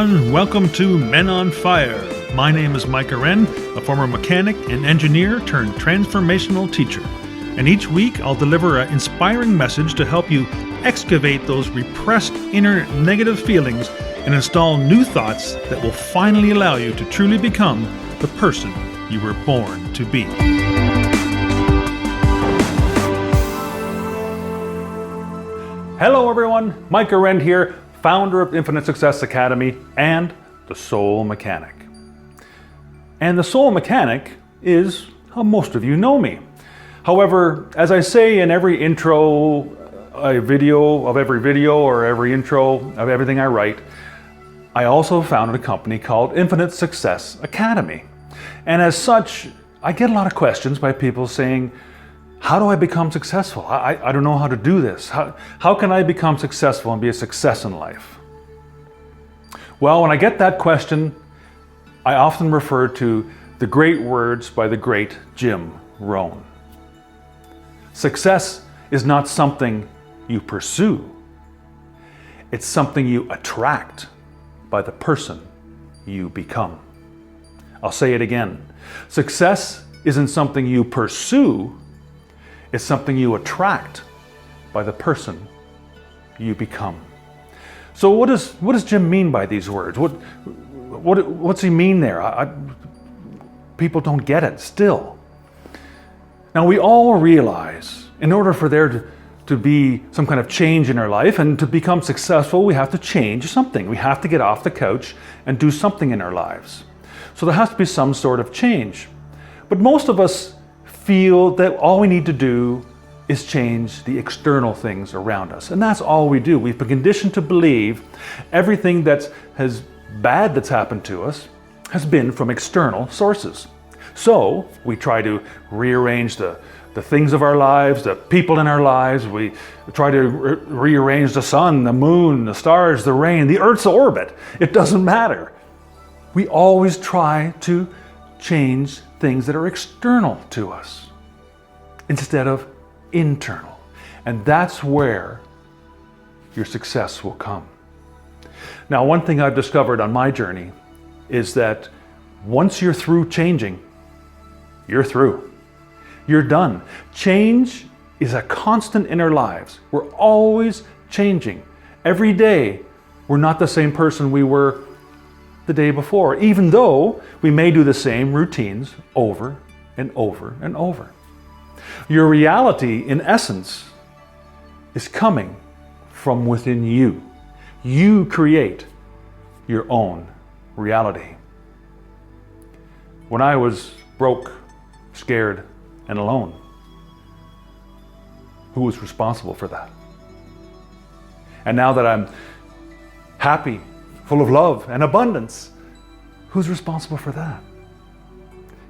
everyone. Welcome to Men on Fire. My name is Mike Arendt, a former mechanic and engineer turned transformational teacher. And each week I'll deliver an inspiring message to help you excavate those repressed inner negative feelings and install new thoughts that will finally allow you to truly become the person you were born to be. Hello everyone, Mike Arendt here, founder of Infinite Success Academy and the Soul Mechanic. And the Soul Mechanic is how most of you know me. However, as I say in every intro, every video or every intro of everything I write, I also founded a company called Infinite Success Academy. And as such, I get a lot of questions by people saying, how do I become successful? I don't know how to do this. How can I become successful and be a success in life? Well, when I get that question, I often refer to the great words by the great Jim Rohn. Success is not something you pursue. It's something you attract by the person you become. I'll say it again. Success isn't something you pursue. It's something you attract by the person you become. So what does Jim mean by these words? What's he mean there? People don't get it still. Now we all realize in order for there to be some kind of change in our life and to become successful, we have to change something. We have to get off the couch and do something in our lives. So there has to be some sort of change. But most of us feel that all we need to do is change the external things around us. And that's all we do. We've been conditioned to believe everything that's bad that's happened to us has been from external sources. So we try to rearrange the things of our lives, the people in our lives. We try to rearrange the sun, the moon, the stars, the rain, the Earth's orbit. It doesn't matter. We always try to change things that are external to us instead of internal. And that's where your success will come. Now, one thing I've discovered on my journey is that once you're through changing, you're through. You're done. Change is a constant in our lives. We're always changing. Every day, we're not the same person we were the day before, even though we may do the same routines over and over and over. Your reality, in essence, is coming from within you. You create your own reality. When I was broke, scared, and alone, who was responsible for that? And now that I'm happy, full of love and abundance, who's responsible for that?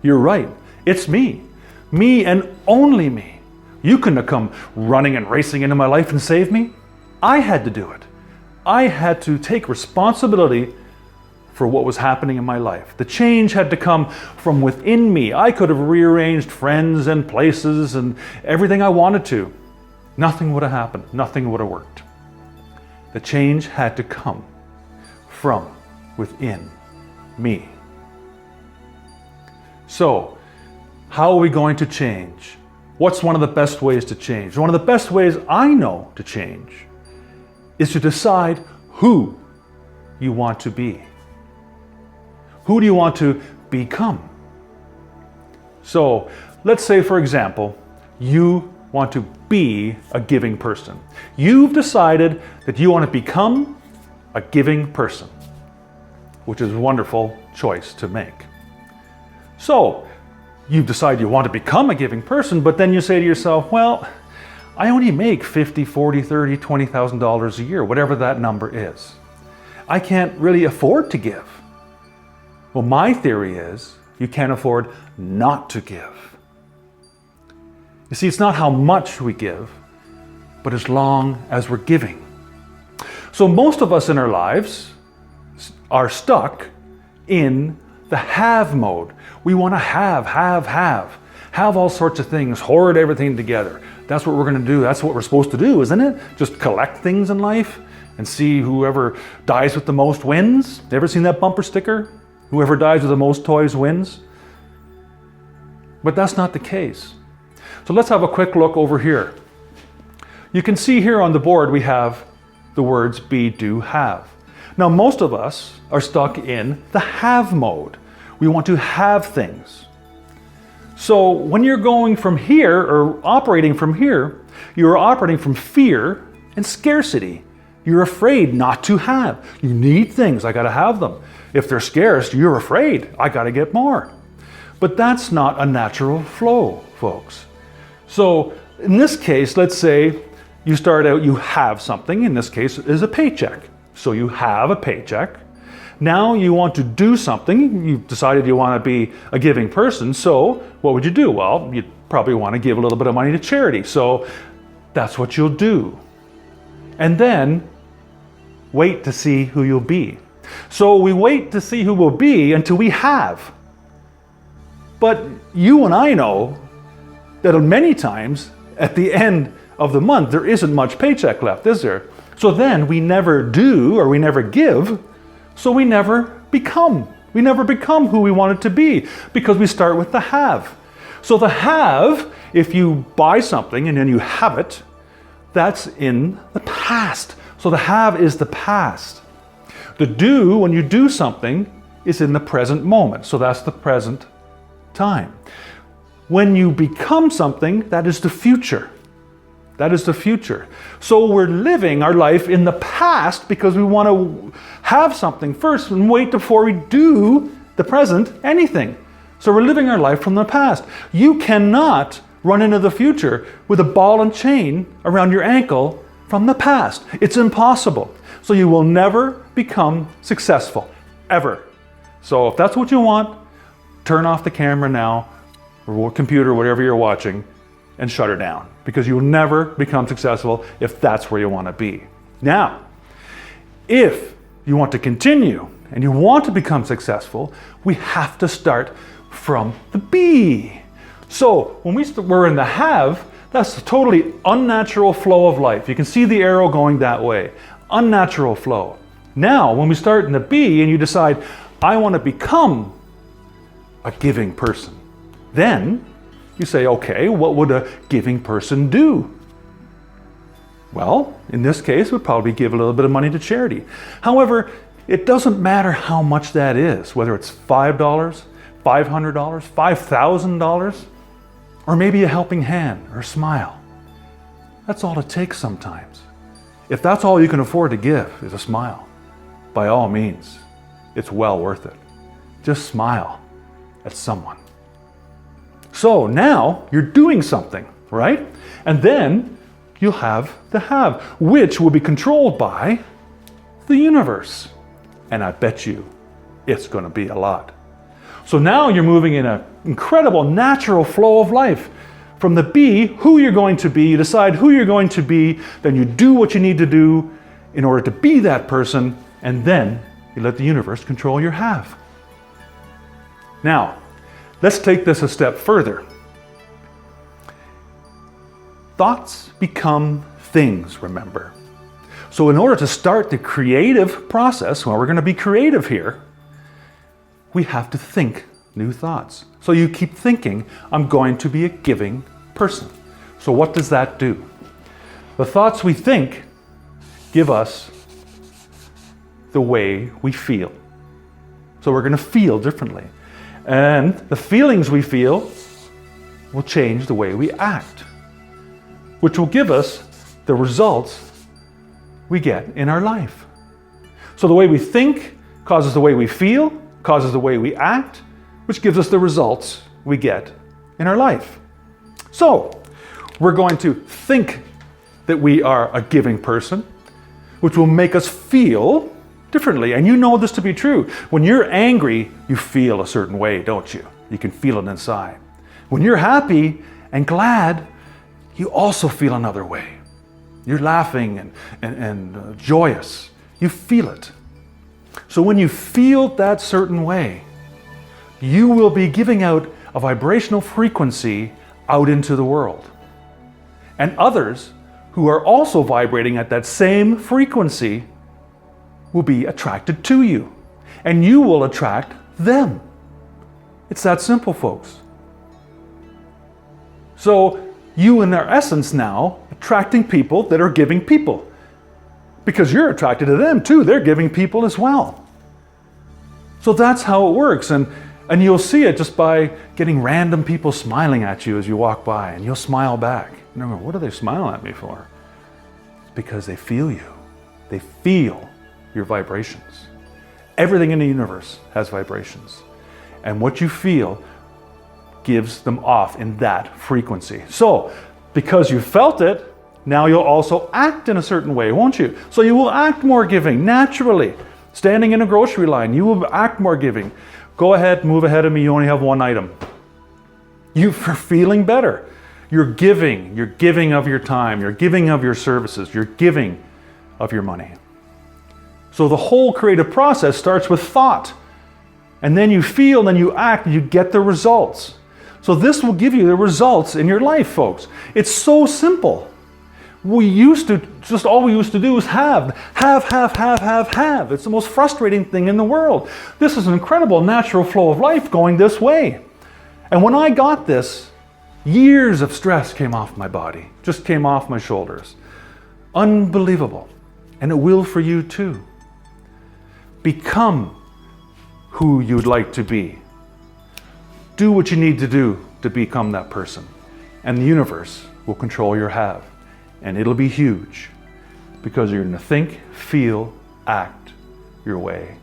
You're right, it's me. Me and only me. You couldn't have come running and racing into my life and saved me. I had to do it. I had to take responsibility for what was happening in my life. The change had to come from within me. I could have rearranged friends and places and everything I wanted to. Nothing would have happened. Nothing would have worked. The change had to come from within me. So, how are we going to change? What's one of the best ways to change? One of the best ways I know to change is to decide who you want to be. Who do you want to become? So, let's say, for example, you want to be a giving person. You've decided that you want to become a giving person, which is a wonderful choice to make. So, you've decided you want to become a giving person, but then you say to yourself, well, I only make $50,000, $40,000, $30,000, $20,000 a year, whatever that number is. I can't really afford to give. Well, my theory is you can't afford not to give. You see, it's not how much we give, but as long as we're giving. So most of us in our lives are stuck in the have mode. We want to have all sorts of things, hoard everything together. That's what we're going to do. That's what we're supposed to do, isn't it? Just collect things in life and see whoever dies with the most wins. Ever seen that bumper sticker? Whoever dies with the most toys wins. But that's not the case. So let's have a quick look over here. You can see here on the board we have the words be, do, have. Now most of us are stuck in the have mode. We want to have things. So when you're going from here or operating from here, you're operating from fear and scarcity. You're afraid not to have. You need things, I gotta have them. If they're scarce, you're afraid, I gotta get more. But that's not a natural flow, folks. So in this case, let's say you start out, you have something, in this case is a paycheck. So you have a paycheck. Now you want to do something, you've decided you want to be a giving person, so what would you do? Well, you'd probably want to give a little bit of money to charity, so that's what you'll do. And then wait to see who you'll be. So we wait to see who we'll be until we have. But you and I know that many times at the end of the month there isn't much paycheck left, is there? So then we never do or we never give. So we never become. We never become who we wanted to be because we start with the have. So the have, if you buy something and then you have it, that's in the past. So the have is the past. The do, when you do something, is in the present moment. So that's the present time. When you become something, that is the future. That is the future. So we're living our life in the past because we want to have something first and wait before we do the present anything. So we're living our life from the past. You cannot run into the future with a ball and chain around your ankle from the past. It's impossible. So you will never become successful, ever. So if that's what you want, turn off the camera now, or computer, whatever you're watching, and shut her down, because you'll never become successful if that's where you want to be. Now, if you want to continue and you want to become successful, we have to start from the be. So when we're in the have, that's a totally unnatural flow of life. You can see the arrow going that way. Unnatural flow. Now, when we start in the be and you decide, I want to become a giving person, then you say, okay, what would a giving person do? Well, in this case, would probably give a little bit of money to charity. However, it doesn't matter how much that is, whether it's $5, $500, $5,000, or maybe a helping hand or a smile. That's all it takes sometimes. If that's all you can afford to give is a smile, by all means, it's well worth it. Just smile at someone. So now you're doing something, right? And then you'll have the have, which will be controlled by the universe. And I bet you it's going to be a lot. So now you're moving in an incredible natural flow of life. From the be, who you're going to be, you decide who you're going to be, then you do what you need to do in order to be that person, and then you let the universe control your have. Now, let's take this a step further. Thoughts become things, remember. So in order to start the creative process, well, we're going to be creative here, we have to think new thoughts. So you keep thinking, I'm going to be a giving person. So what does that do? The thoughts we think give us the way we feel. So we're going to feel differently. And the feelings we feel will change the way we act, which will give us the results we get in our life. So the way we think causes the way we feel, causes the way we act, which gives us the results we get in our life. So we're going to think that we are a giving person, which will make us feel differently. And you know this to be true. When you're angry, you feel a certain way, don't you? You can feel it inside. When you're happy and glad, you also feel another way. You're laughing and joyous. You feel it. So when you feel that certain way, you will be giving out a vibrational frequency out into the world. And others who are also vibrating at that same frequency will be attracted to you, and you will attract them. It's that simple, folks. So you, in their essence now, attracting people that are giving people, because you're attracted to them too. They're giving people as well. So that's how it works, and you'll see it just by getting random people smiling at you as you walk by, and you'll smile back. And remember, what are they smiling at me for? It's because they feel you. They feel your vibrations. Everything in the universe has vibrations. And what you feel gives them off in that frequency. So, because you felt it, now you'll also act in a certain way, won't you? So you will act more giving, naturally. Standing in a grocery line, you will act more giving. Go ahead, move ahead of me, you only have one item. You're feeling better. You're giving of your time, you're giving of your services, you're giving of your money. So the whole creative process starts with thought. And then you feel, then you act, and you get the results. So this will give you the results in your life, folks. It's so simple. All we used to do was have. It's the most frustrating thing in the world. This is an incredible natural flow of life going this way. And when I got this, years of stress came off my body, just came off my shoulders. Unbelievable. And it will for you too. Become who you'd like to be. Do what you need to do to become that person. And the universe will control your have. And it'll be huge, because you're going to think, feel, act your way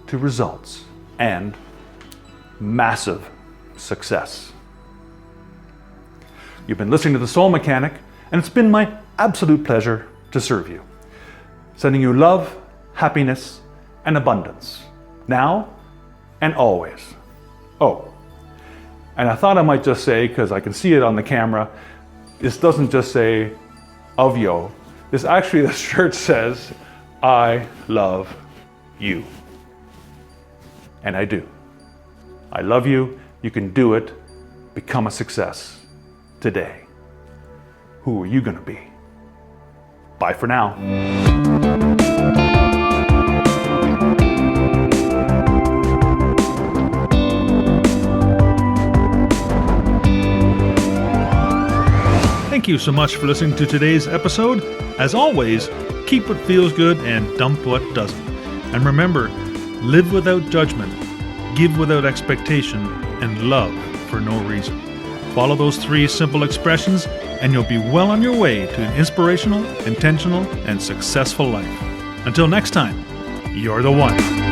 to results and massive success. You've been listening to The Soul Mechanic, and it's been my absolute pleasure to serve you. Sending you love, happiness, and abundance, now and always. Oh, and I thought I might just say, because I can see it on the camera, this doesn't just say of yo. This actually, the shirt says, I love you. And I do. I love you. You can do it. Become a success today. Who are you going to be? Bye for now. Thank you so much for listening to today's episode. As always, keep what feels good and dump what doesn't. And remember, live without judgment, give without expectation, and love for no reason. Follow those 3 simple expressions, and you'll be well on your way to an inspirational, intentional, and successful life. Until next time, you're the one.